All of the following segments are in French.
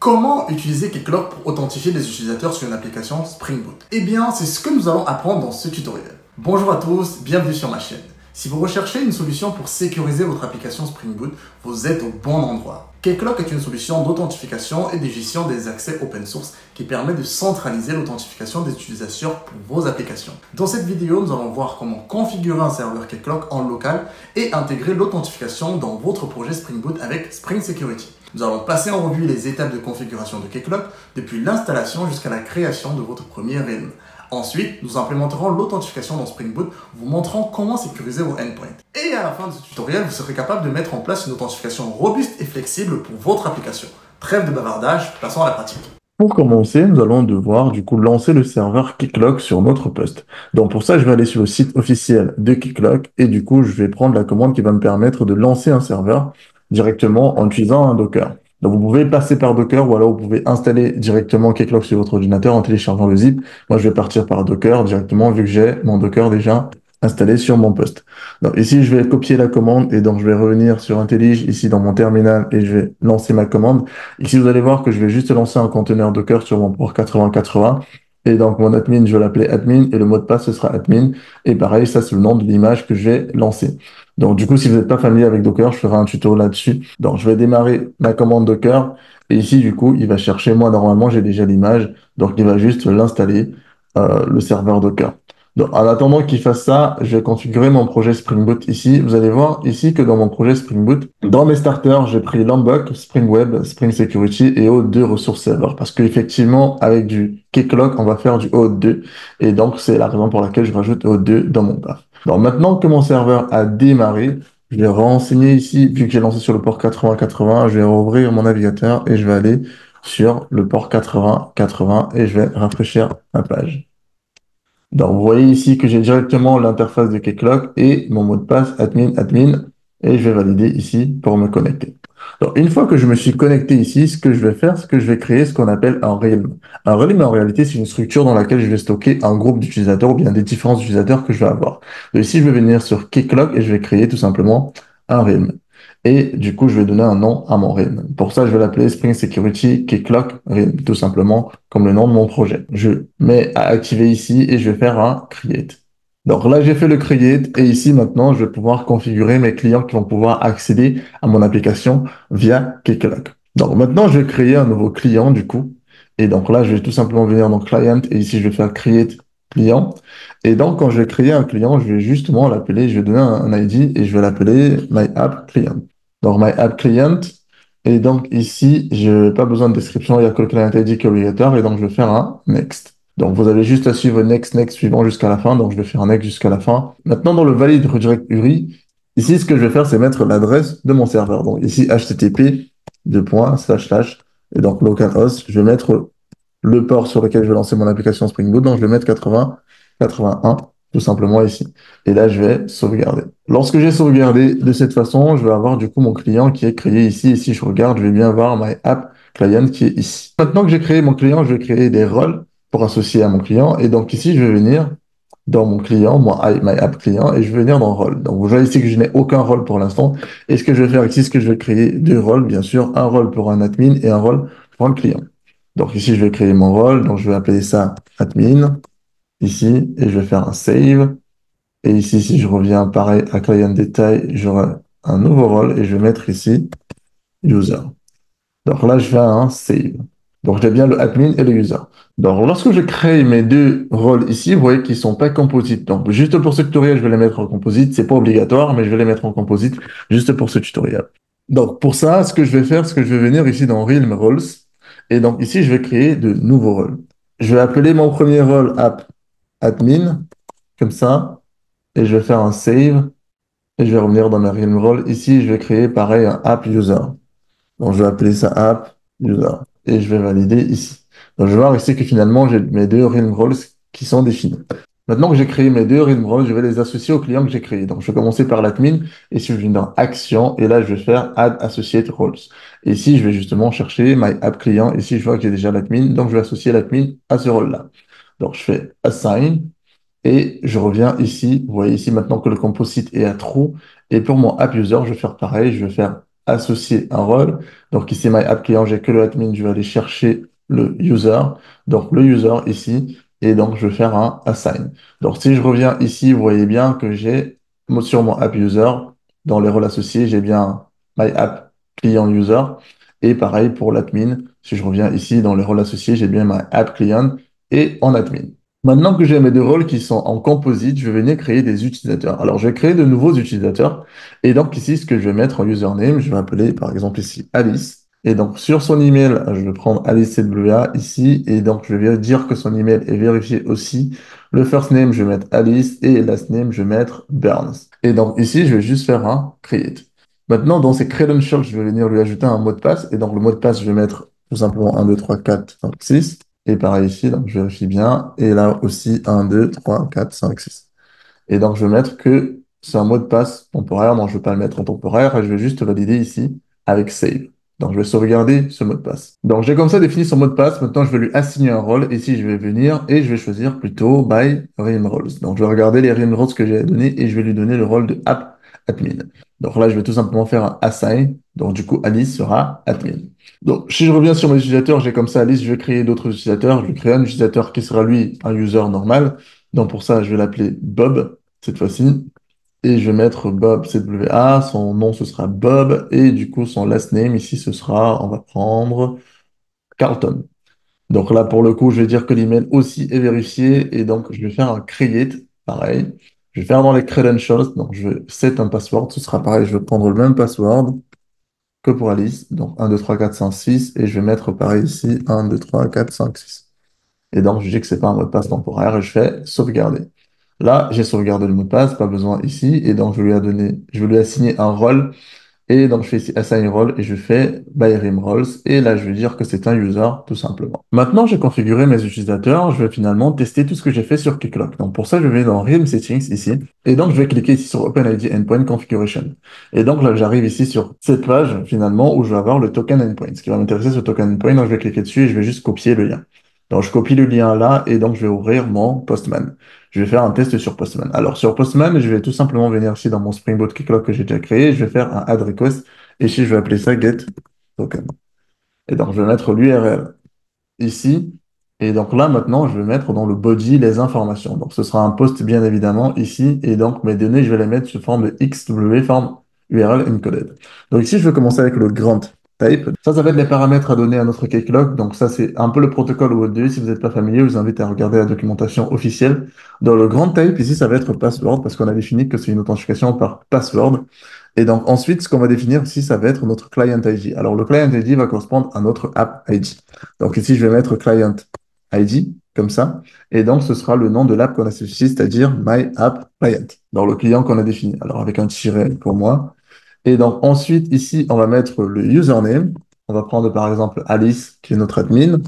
Comment utiliser Keycloak pour authentifier des utilisateurs sur une application Spring Boot? Eh bien, c'est ce que nous allons apprendre dans ce tutoriel. Bonjour à tous, bienvenue sur ma chaîne. Si vous recherchez une solution pour sécuriser votre application Spring Boot, vous êtes au bon endroit. Keycloak est une solution d'authentification et de gestion des accès open source qui permet de centraliser l'authentification des utilisateurs pour vos applications. Dans cette vidéo, nous allons voir comment configurer un serveur Keycloak en local et intégrer l'authentification dans votre projet Spring Boot avec Spring Security. Nous allons passer en revue les étapes de configuration de Keycloak depuis l'installation jusqu'à la création de votre premier realm. Ensuite, nous implémenterons l'authentification dans Spring Boot, vous montrant comment sécuriser vos endpoints. Et à la fin de ce tutoriel, vous serez capable de mettre en place une authentification robuste et flexible pour votre application. Trêve de bavardage, passons à la pratique. Pour commencer, nous allons devoir lancer le serveur Keycloak sur notre poste. Donc pour ça, je vais aller sur le site officiel de Keycloak et je vais prendre la commande qui va me permettre de lancer un serveur directement en utilisant un Docker. Donc vous pouvez passer par Docker ou alors vous pouvez installer directement Keycloak sur votre ordinateur en téléchargeant le zip. Moi, je vais partir par Docker directement vu que j'ai mon Docker déjà installé sur mon poste. Donc ici, je vais copier la commande et donc je vais revenir sur IntelliJ ici dans mon terminal et je vais lancer ma commande. Ici, vous allez voir que je vais juste lancer un conteneur Docker sur mon port 8080. Et donc, mon admin, je vais l'appeler admin et le mot de passe, ce sera admin. Et pareil, ça, c'est le nom de l'image que je vais lancer. Donc, du coup, si vous n'êtes pas familier avec Docker, je ferai un tuto là-dessus. Donc, je vais démarrer ma commande Docker. Et ici, du coup, il va chercher, moi, normalement, j'ai déjà l'image. Donc, il va juste l'installer, le serveur Docker. Donc, en attendant qu'il fasse ça, je vais configurer mon projet Spring Boot ici. Vous allez voir ici que dans mon projet Spring Boot, dans mes starters, j'ai pris Lombok, Spring Web, Spring Security et O2 Resource Server. Parce qu'effectivement, avec du Keycloak, on va faire du O2. Et donc, c'est la raison pour laquelle je rajoute O2 dans mon path. Donc, maintenant que mon serveur a démarré, je vais renseigner ici, vu que j'ai lancé sur le port 8080, je vais rouvrir mon navigateur et je vais aller sur le port 8080 et je vais rafraîchir ma page. Donc, vous voyez ici que j'ai directement l'interface de Keycloak et mon mot de passe admin et je vais valider ici pour me connecter. Donc, une fois que je me suis connecté ici, ce que je vais faire, c'est que je vais créer ce qu'on appelle un realm. Un realm, en réalité, c'est une structure dans laquelle je vais stocker un groupe d'utilisateurs ou bien des différents utilisateurs que je vais avoir. Donc, ici, je vais venir sur Keycloak et je vais créer tout simplement un realm. Et du coup, je vais donner un nom à mon realm. Pour ça, je vais l'appeler Spring Security Keycloak realm, tout simplement comme le nom de mon projet. Je mets à activer ici et je vais faire un create. Donc là, j'ai fait le create et ici, maintenant, je vais pouvoir configurer mes clients qui vont pouvoir accéder à mon application via Keycloak. Donc maintenant, je vais créer un nouveau client du coup. Et donc là, je vais tout simplement venir dans Client et ici, je vais faire create client. Et donc, quand je vais créer un client, je vais justement l'appeler, je vais donner un ID et je vais l'appeler My App Client. Donc, My App Client. Et donc, ici, je n'ai pas besoin de description, il n'y a que le client ID qui est obligatoire. Et donc, je vais faire un Next. Donc, vous avez juste à suivre Next, Next suivant jusqu'à la fin. Donc, je vais faire un Next jusqu'à la fin. Maintenant, dans le valide redirect URI, ici, ce que je vais faire, c'est mettre l'adresse de mon serveur. Donc, ici, http, et donc, localhost, je vais mettre le port sur lequel je vais lancer mon application Spring Boot. Donc, je vais mettre 80, 81, tout simplement ici. Et là, je vais sauvegarder. Lorsque j'ai sauvegardé de cette façon, je vais avoir du coup mon client qui est créé ici. Et si je regarde, je vais bien voir My App Client qui est ici. Maintenant que j'ai créé mon client, je vais créer des rôles pour associer à mon client. Et donc ici, je vais venir dans mon client, My App Client, et je vais venir dans rôle. Donc vous voyez ici que je n'ai aucun rôle pour l'instant. Et ce que je vais faire ici, c'est que je vais créer deux rôles, bien sûr, un rôle pour un admin et un rôle pour un client. Donc ici, je vais créer mon rôle. Donc je vais appeler ça admin, ici, et je vais faire un save. Et ici, si je reviens pareil à client détail, j'aurai un nouveau rôle et je vais mettre ici user. Donc là, je fais un save. Donc j'ai bien le admin et le user. Donc lorsque je crée mes deux rôles ici, vous voyez qu'ils ne sont pas composites. Donc juste pour ce tutoriel, je vais les mettre en composite. C'est pas obligatoire, mais je vais les mettre en composite juste pour ce tutoriel. Donc pour ça, ce que je vais faire, c'est que je vais venir ici dans Realm Roles. Et donc ici, je vais créer de nouveaux rôles. Je vais appeler mon premier rôle app admin, comme ça. Et je vais faire un save. Et je vais revenir dans ma Realm Role. Ici, je vais créer pareil un app user. Donc, je vais appeler ça app user. Et je vais valider ici. Donc, je vais voir ici que finalement, j'ai mes deux Realm Roles qui sont définis. Maintenant que j'ai créé mes deux Realm Roles, je vais les associer au client que j'ai créé. Donc, je vais commencer par l'admin. Et si je viens dans Action, et là, je vais faire Add Associate Roles. Et ici, je vais justement chercher My App Client. Ici, je vois que j'ai déjà l'admin. Donc, je vais associer l'admin à ce rôle-là. Donc, je fais Assign. Et je reviens ici. Vous voyez ici maintenant que le composite est à true. Et pour mon app user, je vais faire pareil. Je vais faire associer un rôle. Donc ici, my app client, j'ai que le admin, je vais aller chercher le user. Donc le user ici, et donc je vais faire un assign. Donc si je reviens ici, vous voyez bien que j'ai sur mon app user, dans les rôles associés, j'ai bien my app client user. Et pareil pour l'admin, si je reviens ici dans les rôles associés, j'ai bien my app client et en admin. Maintenant que j'ai mes deux rôles qui sont en composite, je vais venir créer des utilisateurs. Alors, je vais créer de nouveaux utilisateurs. Et donc, ici, ce que je vais mettre en username, je vais appeler, par exemple, ici, Alice. Et donc, sur son email, je vais prendre Alice CWA ici. Et donc, je vais dire que son email est vérifié aussi. Le first name, je vais mettre Alice. Et last name, je vais mettre Burns. Et donc, ici, je vais juste faire un create. Maintenant, dans ces credentials, je vais venir lui ajouter un mot de passe. Et donc, le mot de passe, je vais mettre tout simplement 1, 2, 3, 4, 5, 6. Et pareil ici, donc je vérifie bien. Et là aussi, 1, 2, 3, 4, 5, 6. Et donc, je vais mettre que c'est un mot de passe temporaire. Donc, je ne vais pas le mettre en temporaire. Et je vais juste valider ici avec save. Donc, je vais sauvegarder ce mot de passe. Donc, j'ai comme ça défini son mot de passe. Maintenant, je vais lui assigner un rôle. Ici, je vais venir et je vais choisir plutôt by rim roles. Donc, je vais regarder les rim roles que j'ai donné et je vais lui donner le rôle de app admin. Donc là, je vais tout simplement faire un assign. Donc, du coup, Alice sera admin. Donc, si je reviens sur mes utilisateurs, j'ai comme ça Alice, je vais créer d'autres utilisateurs. Je vais créer un utilisateur qui sera lui un user normal. Donc, pour ça, je vais l'appeler Bob cette fois-ci. Et je vais mettre Bob CWA. Son nom, ce sera Bob. Et du coup, son last name, ici, ce sera, on va prendre Carlton. Donc là, pour le coup, je vais dire que l'email aussi est vérifié. Et donc, je vais faire un create, pareil. Je vais faire dans les credentials. Donc, je vais set un password. Ce sera pareil. Je vais prendre le même password que pour Alice. Donc 1, 2, 3, 4, 5, 6. Et je vais mettre pareil ici 1, 2, 3, 4, 5, 6. Et donc, je dis que c'est pas un mot de passe temporaire et je fais sauvegarder. Là, j'ai sauvegardé le mot de passe, pas besoin ici. Et donc, je vais lui assigner un rôle. Et donc, je fais ici assign role et je fais by rim roles. Et là, je vais dire que c'est un user, tout simplement. Maintenant, j'ai configuré mes utilisateurs. Je vais finalement tester tout ce que j'ai fait sur Keycloak. Donc, pour ça, je vais dans rim settings ici. Et donc, je vais cliquer ici sur OpenID Endpoint Configuration. Et donc, là, j'arrive ici sur cette page, finalement, où je vais avoir le token endpoint. Ce qui va m'intéresser, ce token endpoint. Donc, je vais cliquer dessus et je vais juste copier le lien. Donc, je copie le lien là et donc je vais ouvrir mon Postman. Je vais faire un test sur Postman. Alors, sur Postman, je vais tout simplement venir ici dans mon Spring Boot Keycloak que j'ai déjà créé. Je vais faire un add request et ici, je vais appeler ça get token. Et donc, je vais mettre l'URL ici. Et donc là, maintenant, je vais mettre dans le body les informations. Donc, ce sera un post, bien évidemment, ici. Et donc, mes données, je vais les mettre sous forme de XW, forme URL encoded. Donc, ici, je vais commencer avec le grant type. Ça va être les paramètres à donner à notre Keycloak. Donc, ça, c'est un peu le protocole OAuth2. Si vous n'êtes pas familier, je vous invite à regarder la documentation officielle. Dans le grant type, ici, ça va être password parce qu'on a défini que c'est une authentification par password. Et donc, ensuite, ce qu'on va définir ici, ça va être notre client ID. Alors, le client ID va correspondre à notre app ID. Donc, ici, je vais mettre client ID, comme ça. Et donc, ce sera le nom de l'app qu'on a spécifié, c'est-à-dire my app client, dans le client qu'on a défini. Alors, avec un tiret pour moi. Et donc, ensuite, ici, on va mettre le username. On va prendre, par exemple, Alice, qui est notre admin.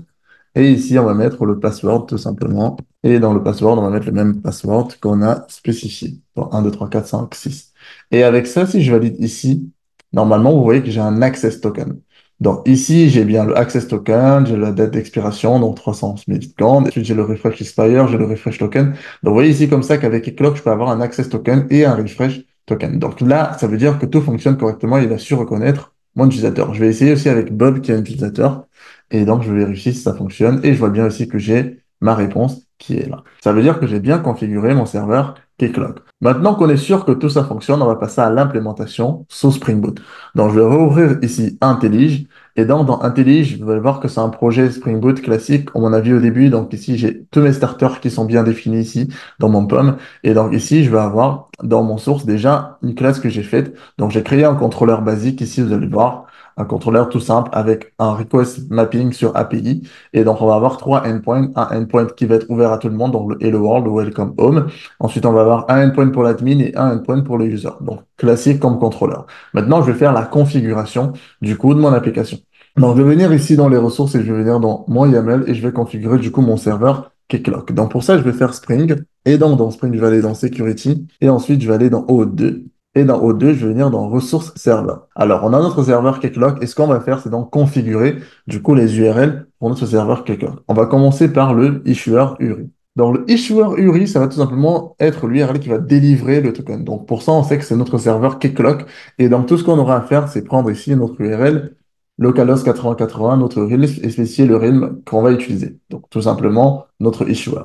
Et ici, on va mettre le password tout simplement. Et dans le password, on va mettre le même password qu'on a spécifié. Bon, 1, 2, 3, 4, 5, 6. Et avec ça, si je valide ici, normalement, vous voyez que j'ai un access token. Donc ici, j'ai bien le access token, j'ai la date d'expiration, donc 300 millisecondes. Ensuite, j'ai le refresh expire, j'ai le refresh token. Donc vous voyez ici comme ça qu'avec Clock, je peux avoir un access token et un refresh token. Donc là, ça veut dire que tout fonctionne correctement. Il a su reconnaître mon utilisateur. Je vais essayer aussi avec Bob, qui est un utilisateur. Et donc, je vérifie si ça fonctionne. Et je vois bien aussi que j'ai ma réponse qui est là. Ça veut dire que j'ai bien configuré mon serveur Keycloak. Maintenant qu'on est sûr que tout ça fonctionne, on va passer à l'implémentation sous Spring Boot. Donc, je vais rouvrir ici IntelliJ. Et donc, dans IntelliJ, vous allez voir que c'est un projet Spring Boot classique, comme on a vu au début. Donc, ici, j'ai tous mes starters qui sont bien définis ici dans mon POM. Et donc, ici, je vais avoir dans mon source déjà une classe que j'ai faite. Donc, j'ai créé un contrôleur basique. Ici, vous allez voir un contrôleur tout simple avec un request mapping sur API. Et donc, on va avoir trois endpoints. Un endpoint qui va être ouvert à tout le monde, donc le Hello World, le Welcome Home. Ensuite, on va avoir un endpoint pour l'admin et un endpoint pour le user. Donc, classique comme contrôleur. Maintenant, je vais faire la configuration du coup de mon application. Donc, je vais venir ici dans les ressources et je vais venir dans mon YAML et je vais configurer du coup mon serveur Keycloak. Donc, pour ça, je vais faire Spring. Et donc, dans Spring, je vais aller dans Security. Et ensuite, je vais aller dans OAuth2. Et dans O2, je vais venir dans ressources serveur. Alors, on a notre serveur Keycloak et ce qu'on va faire, c'est donc configurer du coup les URL pour notre serveur Keycloak. On va commencer par le issuer URI. Dans le issuer URI, ça va tout simplement être l'URL qui va délivrer le token. Donc pour ça, on sait que c'est notre serveur Keycloak. Et donc tout ce qu'on aura à faire, c'est prendre ici notre URL localhost 8080, notre URL et spécifier le realm qu'on va utiliser. Donc tout simplement notre issuer.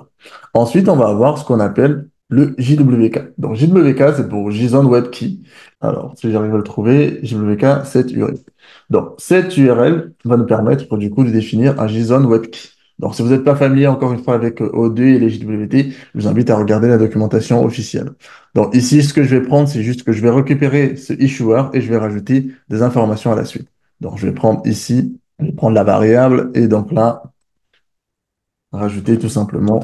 Ensuite, on va avoir ce qu'on appelle le JWK. Donc JWK, c'est pour JSON Web Key. Alors, si j'arrive à le trouver, JWK, cette URL. Donc cette URL va nous permettre du coup de définir un JSON Web Key. Donc, si vous n'êtes pas familier, encore une fois, avec O2 et les JWT, je vous invite à regarder la documentation officielle. Donc, ici, ce que je vais prendre, c'est juste que je vais récupérer ce issuer et je vais rajouter des informations à la suite. Donc, je vais prendre ici, je vais prendre la variable et donc là, rajouter tout simplement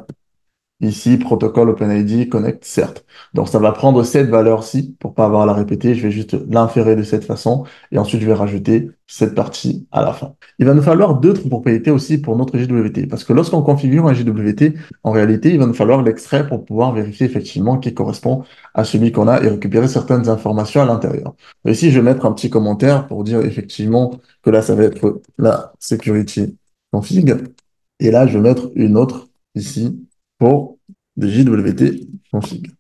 ici, protocole OpenID Connect, certes. Donc, ça va prendre cette valeur-ci pour pas avoir à la répéter. Je vais juste l'inférer de cette façon et ensuite, je vais rajouter cette partie à la fin. Il va nous falloir d'autres propriétés aussi pour notre JWT parce que lorsqu'on configure un JWT, en réalité, il va nous falloir l'extraire pour pouvoir vérifier effectivement qu'il correspond à celui qu'on a et récupérer certaines informations à l'intérieur. Ici, je vais mettre un petit commentaire pour dire effectivement que là, ça va être la security config. Et là, je vais mettre une autre ici pour des JWT config.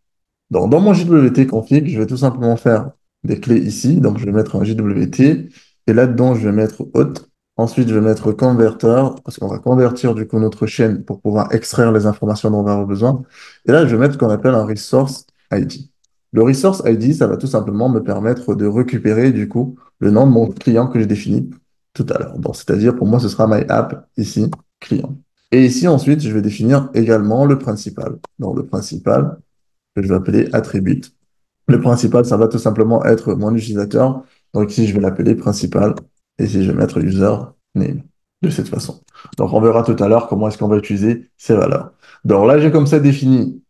Donc, dans mon JWT config, je vais tout simplement faire des clés ici. Donc, je vais mettre un JWT et là-dedans, je vais mettre auth. Ensuite, je vais mettre converter parce qu'on va convertir du coup notre chaîne pour pouvoir extraire les informations dont on va avoir besoin. Et là, je vais mettre ce qu'on appelle un resource ID. Le resource ID, ça va tout simplement me permettre de récupérer du coup le nom de mon client que j'ai défini tout à l'heure. Donc, c'est-à-dire pour moi, ce sera my app ici, client. Et ici, ensuite, je vais définir également le principal. Donc, le principal, que je vais appeler attribute. Le principal, ça va tout simplement être mon utilisateur. Donc, ici, je vais l'appeler principal. Et ici, je vais mettre user name de cette façon. Donc, on verra tout à l'heure comment est-ce qu'on va utiliser ces valeurs. Donc, là, j'ai comme ça défini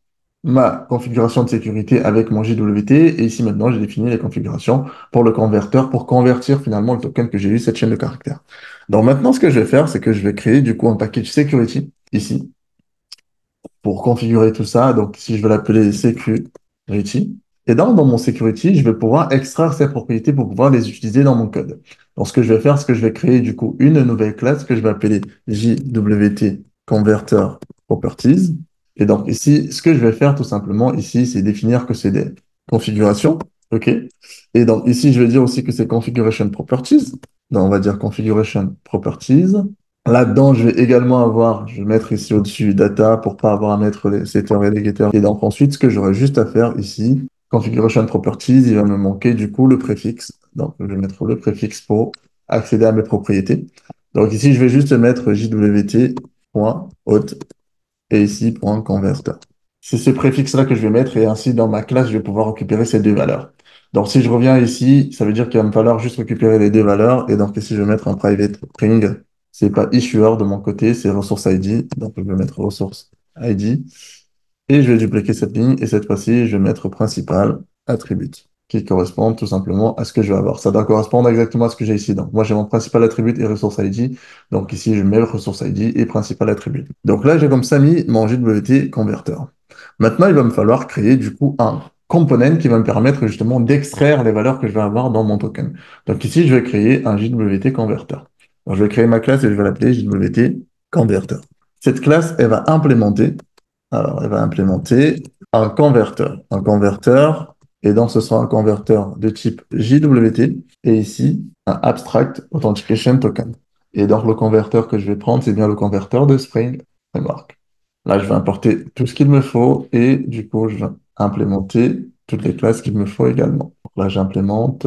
ma configuration de sécurité avec mon JWT. Et ici, maintenant, j'ai défini les configurations pour le converteur pour convertir finalement le token que j'ai eu, cette chaîne de caractères. Donc, maintenant, ce que je vais faire, c'est que je vais créer du coup un package security ici pour configurer tout ça. Donc, ici, je vais l'appeler security. Et dans mon security, je vais pouvoir extraire ces propriétés pour pouvoir les utiliser dans mon code. Donc, ce que je vais faire, c'est que je vais créer du coup une nouvelle classe que je vais appeler JWT Converter Properties. Et donc, ici, ce que je vais faire tout simplement ici, c'est définir que c'est des configurations. OK? Et donc, ici, je vais dire aussi que c'est Configuration Properties. Donc, on va dire Configuration Properties. Là-dedans, je vais également avoir, je vais mettre ici au-dessus data pour pas avoir à mettre les setters et les getters. Et donc ensuite, ce que j'aurai juste à faire ici, configuration properties, il va me manquer du coup le préfixe. Donc je vais mettre le préfixe pour accéder à mes propriétés. Donc ici, je vais juste mettre jwt.auth et ici .converter. C'est ce préfixe-là que je vais mettre et ainsi dans ma classe, je vais pouvoir récupérer ces deux valeurs. Donc si je reviens ici, ça veut dire qu'il va me falloir juste récupérer les deux valeurs et donc ici, je vais mettre un private string. C'est pas issuer de mon côté, c'est resource ID. Donc je vais mettre resource ID et je vais dupliquer cette ligne et cette fois-ci, je vais mettre principal attribute qui correspond tout simplement à ce que je vais avoir. Ça doit correspondre exactement à ce que j'ai ici. Donc moi, j'ai mon principal attribute et resource ID. Donc ici, je mets ressource ID et principal attribute. Donc là, j'ai comme ça mis mon JWT converter. Maintenant, il va me falloir créer du coup un component qui va me permettre justement d'extraire les valeurs que je vais avoir dans mon token. Donc ici, je vais créer un JWT converter. Donc, je vais créer ma classe et je vais l'appeler JWT converter. Cette classe, elle va implémenter un converteur. Un converteur, et donc ce sera un converteur de type JWT, et ici, un Abstract Authentication Token. Et donc le converteur que je vais prendre, c'est bien le converteur de Spring Framework. Là, je vais importer tout ce qu'il me faut, et du coup, je vais implémenter toutes les classes qu'il me faut également. Là, j'implémente.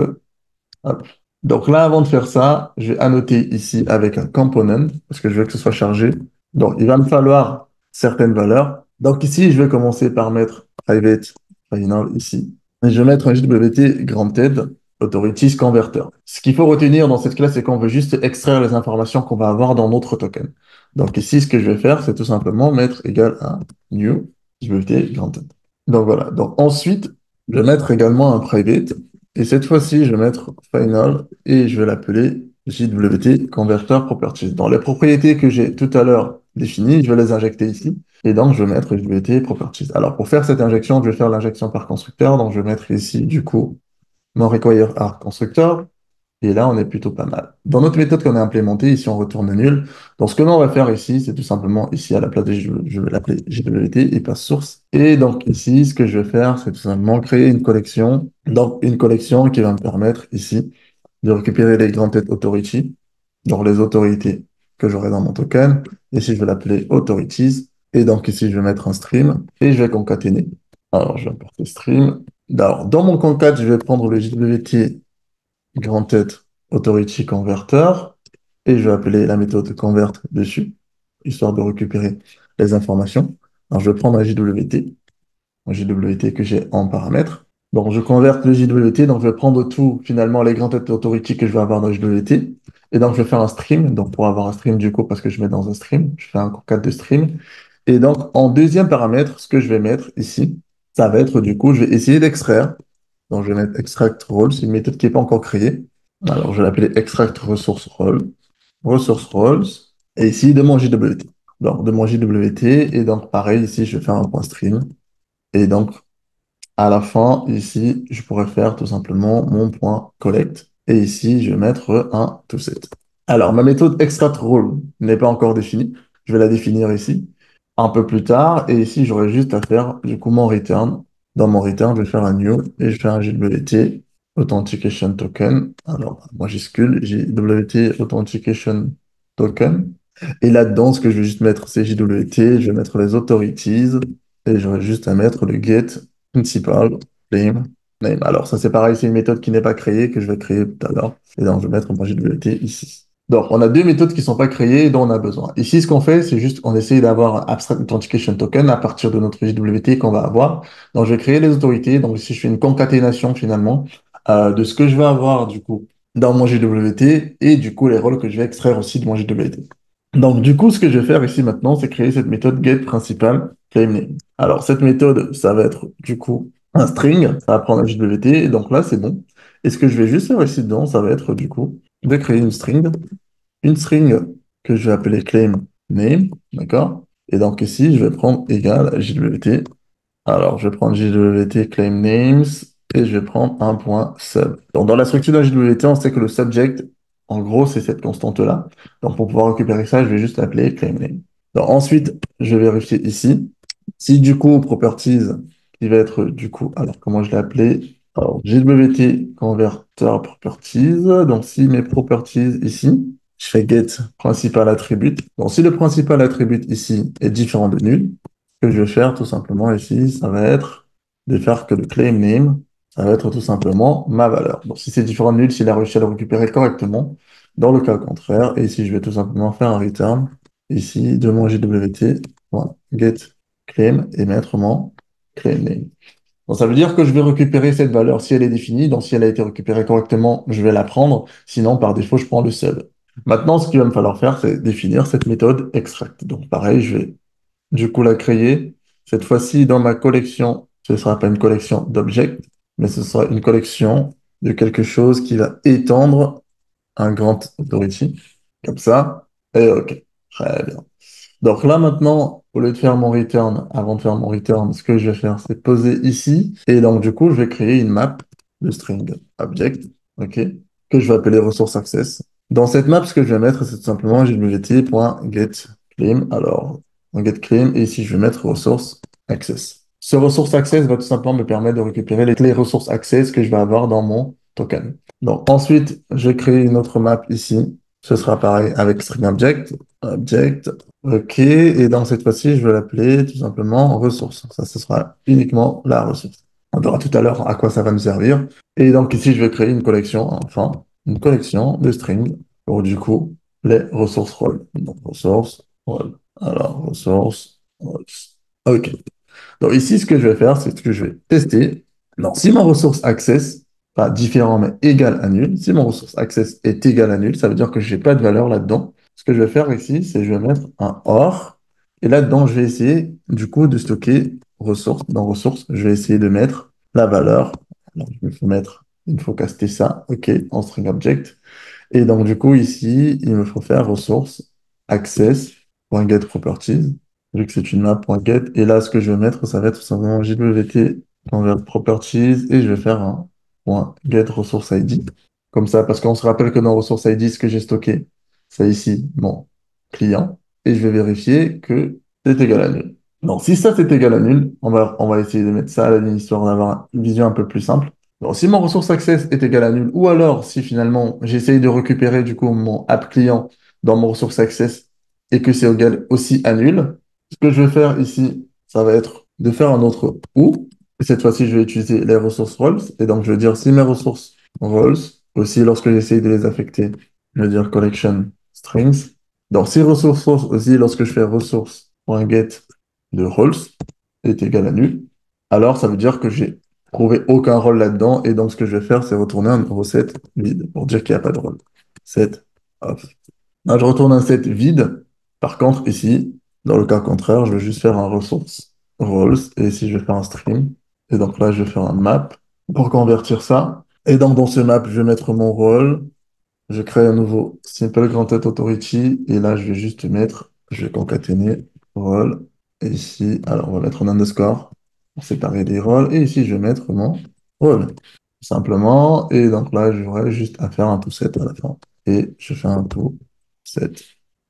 Hop. Donc là, avant de faire ça, je vais annoter ici avec un component, parce que je veux que ce soit chargé. Donc, il va me falloir certaines valeurs. Donc ici, je vais commencer par mettre private final ici. Et je vais mettre un JWT granted authorities converter. Ce qu'il faut retenir dans cette classe, c'est qu'on veut juste extraire les informations qu'on va avoir dans notre token. Donc ici, ce que je vais faire, c'est tout simplement mettre égal à new JWT granted. Donc voilà. Donc ensuite, je vais mettre également un private. Et cette fois-ci, je vais mettre final et je vais l'appeler JWT Converter Properties. Dans les propriétés que j'ai tout à l'heure définies, je vais les injecter ici. Et donc, je vais mettre JWT Properties. Alors, pour faire cette injection, je vais faire l'injection par constructeur. Donc, je vais mettre ici, du coup, mon require constructor. Et là, on est plutôt pas mal. Dans notre méthode qu'on a implémentée, ici, on retourne nul. Donc, ce que l'on va faire ici, c'est tout simplement, ici, à la place de je vais l'appeler JWT et pas source. Et donc, ici, ce que je vais faire, c'est tout simplement créer une collection. Donc, une collection qui va me permettre, ici, de récupérer les grandes têtes authority, donc les autorités que j'aurai dans mon token. Ici, je vais l'appeler authorities. Et donc, ici, je vais mettre un stream et je vais concaténer. Alors, je vais importer stream. Alors, dans mon concat, je vais prendre le JWT grande tête authority converter et je vais appeler la méthode convert dessus, histoire de récupérer les informations. Alors, je vais prendre un JWT que j'ai en paramètre. Donc, je converte le JWT, donc je vais prendre tout, finalement, les grandes têtes authority que je vais avoir dans le JWT. Et donc, je vais faire un stream. Donc, pour avoir un stream, du coup, parce que je mets dans un stream, je fais un concat de stream. Et donc, en deuxième paramètre, ce que je vais mettre ici, ça va être, du coup, je vais essayer d'extraire. Donc, je vais mettre extract role, c'est une méthode qui n'est pas encore créée. Alors, je vais l'appeler extract resource role, resource roles, et ici, de mon JWT. Donc, de mon JWT, et donc, pareil, ici, je vais faire un point stream. Et donc, à la fin, ici, je pourrais faire tout simplement mon point collect. Et ici, je vais mettre un toSet. Alors, ma méthode extract role n'est pas encore définie. Je vais la définir ici un peu plus tard. Et ici, j'aurai juste à faire du coup mon return. Dans mon return, je vais faire un new et je vais faire un JWT Authentication Token. Alors, majuscule JWT Authentication Token. Et là-dedans, ce que je vais juste mettre, c'est JWT. Je vais mettre les authorities et j'aurai juste à mettre le get principal claim name. Alors, ça, c'est pareil, c'est une méthode qui n'est pas créée, que je vais créer tout à l'heure. Et donc, je vais mettre mon JWT ici. Donc, on a deux méthodes qui ne sont pas créées et dont on a besoin. Ici, ce qu'on fait, c'est juste, on essaye d'avoir un Abstract Authentication Token à partir de notre JWT qu'on va avoir. Donc, je vais créer les autorités. Donc, ici, je fais une concaténation, finalement, de ce que je vais avoir, du coup, dans mon JWT et, du coup, les rôles que je vais extraire aussi de mon JWT. Donc, du coup, ce que je vais faire ici maintenant, c'est créer cette méthode get principal claim name. Alors, cette méthode, ça va être, du coup, un string. Ça va prendre un JWT. Et donc là, c'est bon. Et ce que je vais juste faire ici dedans, ça va être, du coup, de créer une string que je vais appeler claim name, d'accord? Et donc ici, je vais prendre égal JWT. Alors, je vais prendre JWT claim names et je vais prendre un point sub. Donc, dans la structure d'un JWT, on sait que le subject, en gros, c'est cette constante-là. Donc, pour pouvoir récupérer ça, je vais juste l'appeler claim name. Donc, ensuite, je vais vérifier ici. Si du coup, properties, qui va être du coup, alors comment je l'ai appelé? Alors, JWT converter properties. Donc, si mes properties ici, je fais get principal attribute. Donc, si le principal attribute ici est différent de nul, ce que je vais faire tout simplement ici, ça va être de faire que le claim name, ça va être tout simplement ma valeur. Donc, si c'est différent de nul, s'il a réussi à le récupérer correctement, dans le cas contraire, et ici, je vais tout simplement faire un return, ici, de mon JWT, voilà, get claim, et mettre mon claim name. Donc, ça veut dire que je vais récupérer cette valeur si elle est définie. Donc, si elle a été récupérée correctement, je vais la prendre. Sinon, par défaut, je prends le sub. Maintenant, ce qu'il va me falloir faire, c'est définir cette méthode extract. Donc, pareil, je vais du coup la créer. Cette fois-ci, dans ma collection, ce ne sera pas une collection d'objets, mais ce sera une collection de quelque chose qui va étendre un grand authority. Comme ça. Et OK. Très bien. Donc là maintenant, au lieu de faire mon return, avant de faire mon return, ce que je vais faire, c'est poser ici. Et donc du coup, je vais créer une map de string object, ok, que je vais appeler resource access. Dans cette map, ce que je vais mettre, c'est tout simplement jwt.getClaim. Alors, un getClaim, et ici, je vais mettre resource access. Ce resource access va tout simplement me permettre de récupérer les clés ressources access que je vais avoir dans mon token. Donc ensuite, je vais créer une autre map ici. Ce sera pareil avec string object, object, ok, et dans cette fois-ci, je vais l'appeler tout simplement ressource. Ça, ce sera uniquement la ressource. On verra tout à l'heure à quoi ça va nous servir. Et donc ici, je vais créer une collection, enfin, une collection de strings pour du coup les ressources rôles. Donc ressources rôles. Alors, ressources rôles. Ok. Donc ici, ce que je vais faire, c'est que je vais tester. Donc, si mon ressource access, pas différent mais égal à nul, si mon ressource access est égal à nul, ça veut dire que je n'ai pas de valeur là-dedans. Ce que je vais faire ici, c'est que je vais mettre un OR. Et là-dedans, je vais essayer du coup de stocker ressources. Dans ressources, je vais essayer de mettre la valeur. Alors, je vais mettre, il faut caster ça, OK, en string object. Et donc, du coup, ici, il me faut faire ressources access.getProperties, vu que c'est une map.get. Et là, ce que je vais mettre, ça va être tout simplement JWT convert properties et je vais faire un point get resource ID. Comme ça, parce qu'on se rappelle que dans ressources ID, ce que j'ai stocké, c'est ici mon client. Et je vais vérifier que c'est égal à nul. Donc, si ça c'est égal à nul, on va essayer de mettre ça à la ligne histoire d'avoir une vision un peu plus simple. Donc, si mon ressource access est égal à nul, ou alors si finalement j'essaye de récupérer du coup mon app client dans mon ressource access et que c'est égal aussi à nul, ce que je vais faire ici, ça va être de faire un autre ou. Et cette fois-ci, je vais utiliser les ressources roles. Et donc, je vais dire si mes ressources roles, aussi lorsque j'essaye de les affecter, je vais dire collection strings. Donc, si ressources source aussi, lorsque je fais ressource.get de roles est égal à nul, alors ça veut dire que j'ai trouvé aucun rôle là-dedans. Et donc, ce que je vais faire, c'est retourner un recette vide pour dire qu'il n'y a pas de rôle. Set off. Là, je retourne un set vide. Par contre, ici, dans le cas contraire, je vais juste faire un ressource roles. Et ici, je vais faire un stream. Et donc là, je vais faire un map pour convertir ça. Et donc, dans ce map, je vais mettre mon rôle. Je crée un nouveau simple granted authority. Et là, je vais juste mettre, je vais concaténer rôle. Et ici, alors, on va mettre un underscore pour séparer les rôles. Et ici, je vais mettre mon rôle. Simplement. Et donc là, j'aurais juste à faire un tout set à la fin. Et je fais un tout set.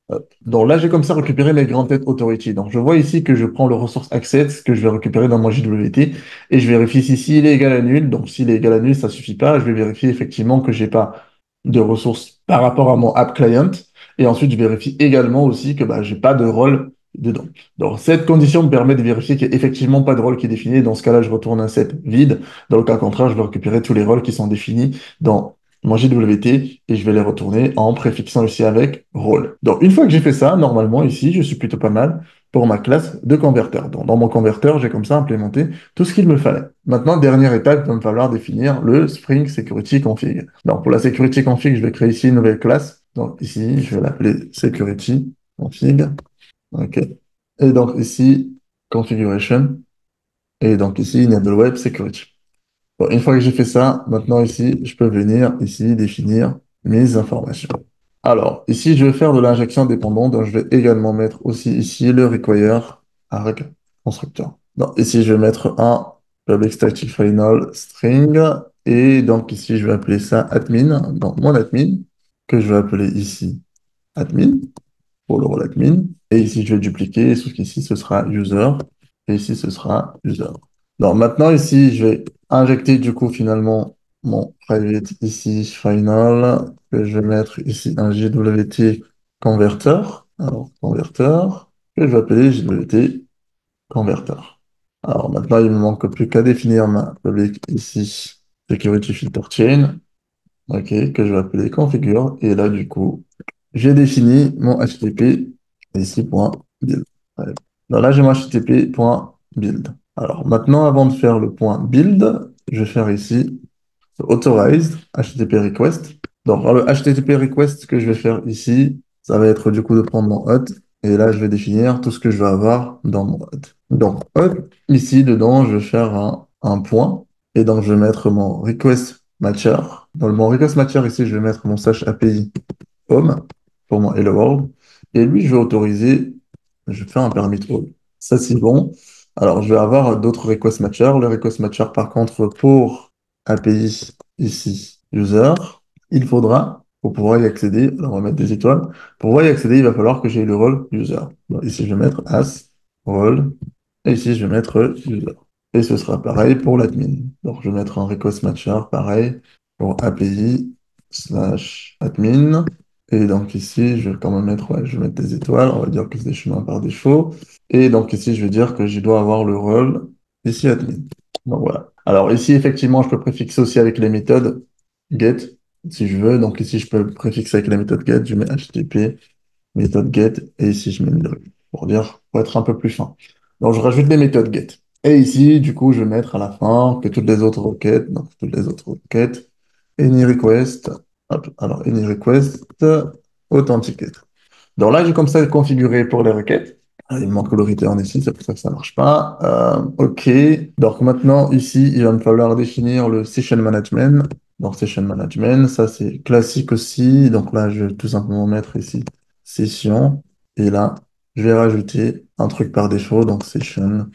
Hop. Donc là, j'ai comme ça récupéré mes grandes têtes authority. Donc je vois ici que je prends le ressource access que je vais récupérer dans mon JWT et je vérifie si s'il est égal à nul. Donc s'il est égal à nul, ça suffit pas. Je vais vérifier effectivement que j'ai pas de ressources par rapport à mon app client. Et ensuite, je vérifie également aussi que bah, j'ai pas de rôle dedans. Donc cette condition me permet de vérifier qu'il n'y a effectivement pas de rôle qui est défini. Dans ce cas-là, je retourne un set vide. Dans le cas contraire, je vais récupérer tous les rôles qui sont définis dans mon JWT et je vais les retourner en préfixant ici avec rôle. Donc, une fois que j'ai fait ça, normalement, ici, je suis plutôt pas mal pour ma classe de converteur. Donc, dans mon converteur, j'ai comme ça implémenté tout ce qu'il me fallait. Maintenant, dernière étape, il va me falloir définir le Spring Security Config. Donc, pour la Security Config, je vais créer ici une nouvelle classe. Donc, ici, je vais l'appeler Security Config. OK. Et donc, ici, Configuration. Et donc, ici, Enable Web Security. Bon, une fois que j'ai fait ça, maintenant ici, je peux venir ici définir mes informations. Alors, ici, je vais faire de l'injection dépendante. Donc, je vais également mettre aussi ici le require arg constructeur. Donc, ici, je vais mettre un public static final string. Et donc, ici, je vais appeler ça admin. Donc, mon admin, que je vais appeler ici admin pour le rôle admin. Et ici, je vais dupliquer, sauf qu'ici, ce sera user. Et ici, ce sera user. Donc, maintenant, ici, je vais injecter, du coup, finalement, mon private ici, final, que je vais mettre ici un JWT converter. Alors, converter, que je vais appeler JWT converter. Alors, maintenant, il me manque plus qu'à définir ma public ici, security filter chain. OK, que je vais appeler configure. Et là, du coup, j'ai défini mon HTTP ici, point build. Ouais. Donc là, j'ai mon HTTP point build. Alors maintenant, avant de faire le point build, je vais faire ici authorized HTTP request. Donc le HTTP request que je vais faire ici, ça va être du coup de prendre mon hot. Et là, je vais définir tout ce que je vais avoir dans mon hot. Donc hot, ici, dedans, je vais faire un point. Et donc, je vais mettre mon request matcher. Dans mon request matcher, ici, je vais mettre mon slash API home pour mon hello world. Et lui, je vais autoriser, je vais faire un permit all. Ça, c'est bon. Alors, je vais avoir d'autres request matcher. Le request matcher, par contre, pour API ici, user, il faudra, pour pouvoir y accéder, alors on va mettre des étoiles, pour pouvoir y accéder, il va falloir que j'ai le rôle user. Donc, ici, je vais mettre as rôle, et ici, je vais mettre user. Et ce sera pareil pour l'admin. Donc, je vais mettre un request matcher, pareil, pour API slash admin. Et donc ici, je vais quand même mettre, ouais, je vais mettre des étoiles, on va dire que c'est des chemins par défaut. Et donc ici, je vais dire que je dois avoir le rôle ici admin. Donc voilà. Alors ici, effectivement, je peux préfixer aussi avec les méthodes get, si je veux. Donc ici, je peux préfixer avec la méthode get, je mets HTTP, méthode get, et ici, je mets une virgule, pour dire, pour être un peu plus fin. Donc je rajoute des méthodes get. Et ici, du coup, je vais mettre à la fin que toutes les autres requêtes, donc toutes les autres requêtes, any request, hop, alors any request, authenticate. Donc là, j'ai comme ça configuré pour les requêtes. Ah, il me manque le return ici, c'est pour ça que ça ne marche pas. OK. Donc maintenant, ici, il va me falloir définir le session management. Donc session management, ça c'est classique aussi. Donc là, je vais tout simplement mettre ici session. Et là, je vais rajouter un truc par défaut. Donc session.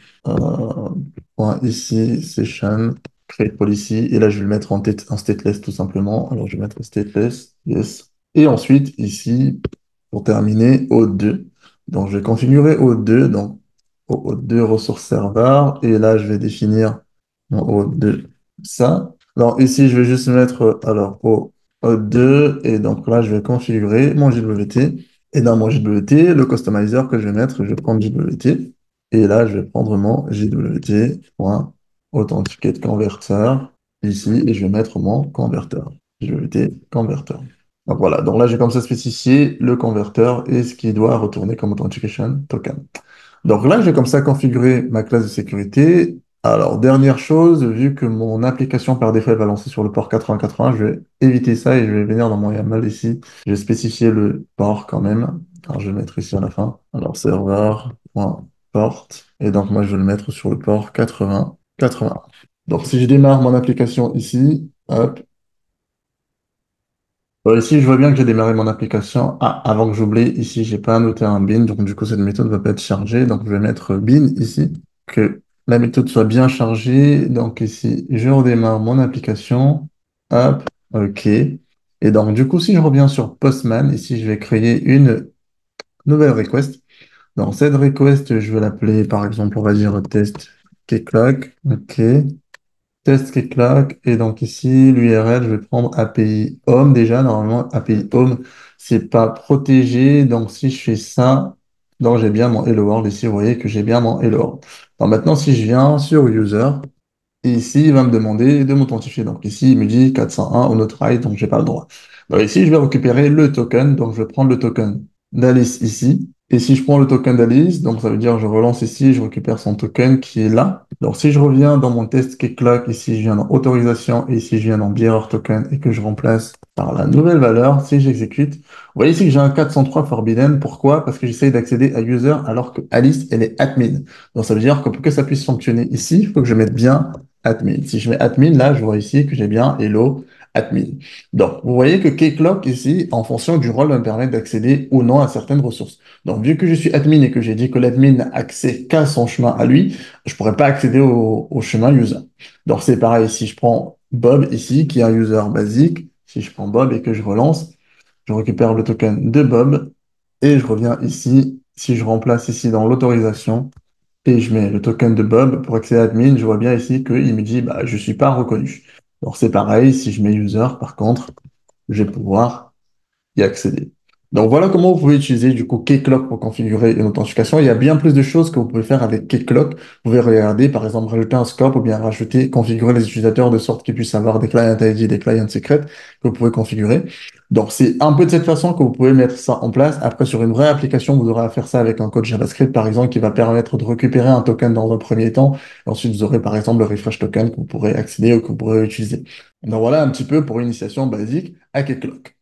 Point ici, session. create policy, et là je vais le mettre en stateless tout simplement. Alors je vais mettre stateless, yes. Et ensuite, ici, pour terminer, O2. Donc je vais configurer O2, donc O2 ressources serveur, et là je vais définir mon O2, ça. Alors ici, je vais juste mettre alors O2, et donc là je vais configurer mon JWT. Et dans mon JWT, le customizer que je vais mettre, je vais prendre JWT. Et là, je vais prendre mon JWT.authenticate converter ici et je vais mettre mon converteur. JWT converter. Donc voilà, donc là, j'ai comme ça spécifié le converteur et ce qui doit retourner comme authentication token. Donc là, j'ai comme ça configuré ma classe de sécurité. Alors, dernière chose, vu que mon application par défaut elle va lancer sur le port 8080, je vais éviter ça et je vais venir dans mon YAML ici. Je vais spécifier le port quand même. Alors, je vais le mettre ici à la fin. Alors, serveur.port. Et donc, moi, je vais le mettre sur le port 8080. Donc, si je démarre mon application ici, hop, ici, je vois bien que j'ai démarré mon application. Ah, avant que j'oublie, ici, j'ai pas noté un bin, donc du coup, cette méthode va pas être chargée. Donc, je vais mettre bin ici, que la méthode soit bien chargée. Donc, ici, je redémarre mon application. Hop, OK. Et donc, du coup, si je reviens sur Postman, ici, je vais créer une nouvelle request. Dans cette request, je vais l'appeler, par exemple, on va dire test keyclock. OK. Test qui claque. Et donc ici, l'URL, je vais prendre API Home déjà. Normalement, API Home, c'est pas protégé. Donc si je fais ça, donc j'ai bien mon Hello World. Ici, vous voyez que j'ai bien mon Hello World. Donc maintenant, si je viens sur User, et ici, il va me demander de m'authentifier. Donc ici, il me dit 401 unauthorized, donc j'ai pas le droit. Donc ici, je vais récupérer le token. Donc je vais prendre le token d'Alice ici. Et si je prends le token d'Alice, donc ça veut dire je relance ici, je récupère son token qui est là. Donc si je reviens dans mon test keyclock, ici je viens dans autorisation, et ici je viens dans bearer token et que je remplace par la nouvelle valeur, si j'exécute, vous voyez ici que j'ai un 403 forbidden. Pourquoi? Parce que j'essaye d'accéder à user alors que Alice, elle est admin. Donc ça veut dire que pour que ça puisse fonctionner ici, il faut que je mette bien admin. Si je mets admin, là, je vois ici que j'ai bien hello admin. Donc, vous voyez que keyclock ici, en fonction du rôle, va me permettre d'accéder ou non à certaines ressources. Donc, vu que je suis admin et que j'ai dit que l'admin n'a accès qu'à son chemin à lui, je pourrais pas accéder au chemin user. Donc, c'est pareil, si je prends Bob ici, qui est un user basique, si je prends Bob et que je relance, je récupère le token de Bob et je reviens ici. Si je remplace ici dans l'autorisation, et je mets le token de Bob pour accéder à admin, je vois bien ici qu'il me dit bah, je ne suis pas reconnu. Donc c'est pareil, si je mets user, par contre, je vais pouvoir y accéder. Donc voilà comment vous pouvez utiliser du coup Keycloak pour configurer une authentification. Il y a bien plus de choses que vous pouvez faire avec Keycloak. Vous pouvez regarder, par exemple, rajouter un scope ou bien rajouter, configurer les utilisateurs de sorte qu'ils puissent avoir des client ID, des clients secrets que vous pouvez configurer. Donc c'est un peu de cette façon que vous pouvez mettre ça en place. Après, sur une vraie application, vous aurez à faire ça avec un code JavaScript, par exemple, qui va permettre de récupérer un token dans un premier temps. Et ensuite, vous aurez par exemple le refresh token que vous pourrez accéder ou que vous pourrez utiliser. Donc voilà un petit peu pour une initiation basique à Keycloak.